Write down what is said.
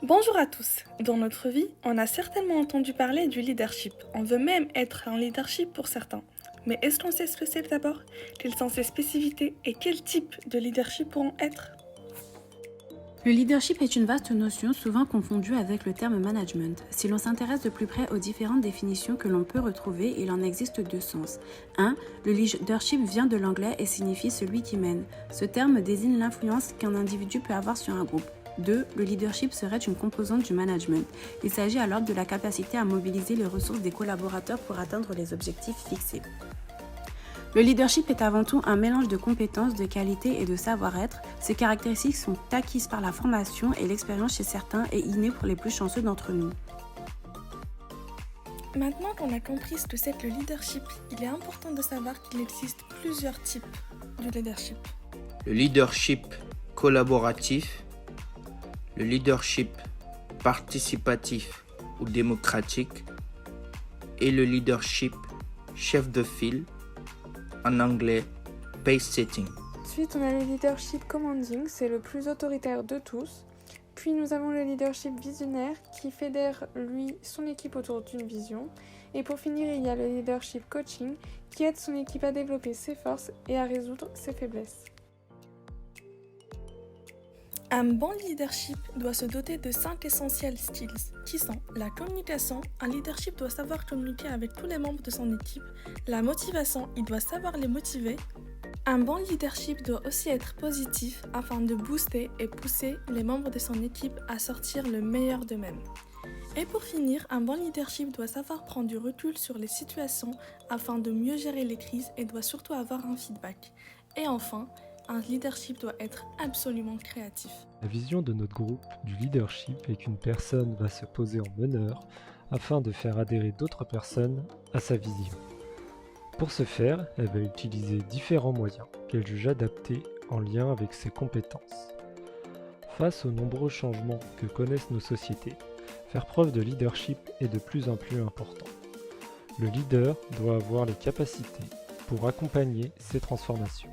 Bonjour à tous. Dans notre vie, on a certainement entendu parler du leadership. On veut même être un leadership pour certains. Mais est-ce qu'on sait ce que c'est d'abord? Quelles sont ses spécificités et quel type de leadership pourront être? Le leadership est une vaste notion souvent confondue avec le terme management. Si l'on s'intéresse de plus près aux différentes définitions que l'on peut retrouver, il en existe deux sens. 1. Le leadership vient de l'anglais et signifie celui qui mène. Ce terme désigne l'influence qu'un individu peut avoir sur un groupe. 2. Le leadership serait une composante du management. Il s'agit alors de la capacité à mobiliser les ressources des collaborateurs pour atteindre les objectifs fixés. Le leadership est avant tout un mélange de compétences, de qualités et de savoir-être. Ces caractéristiques sont acquises par la formation et l'expérience chez certains et innées pour les plus chanceux d'entre nous. Maintenant qu'on a compris ce que c'est que le leadership, il est important de savoir qu'il existe plusieurs types de leadership. Le leadership collaboratif, le leadership participatif ou démocratique et le leadership chef de file, en anglais pace-setting. Ensuite, on a le leadership commanding, c'est le plus autoritaire de tous. Puis nous avons le leadership visionnaire qui fédère, lui, son équipe autour d'une vision. Et pour finir, il y a le leadership coaching qui aide son équipe à développer ses forces et à résoudre ses faiblesses. Un bon leadership doit se doter de 5 essentiels skills qui sont la communication. Un leadership doit savoir communiquer avec tous les membres de son équipe. La motivation, il doit savoir les motiver. Un bon leadership doit aussi être positif afin de booster et pousser les membres de son équipe à sortir le meilleur d'eux-mêmes. Et pour finir, un bon leadership doit savoir prendre du recul sur les situations afin de mieux gérer les crises et doit surtout avoir un feedback. Et enfin, un leadership doit être absolument créatif. La vision de notre groupe du leadership est qu'une personne va se poser en meneur afin de faire adhérer d'autres personnes à sa vision. Pour ce faire, elle va utiliser différents moyens qu'elle juge adaptés en lien avec ses compétences. Face aux nombreux changements que connaissent nos sociétés, faire preuve de leadership est de plus en plus important. Le leader doit avoir les capacités pour accompagner ces transformations.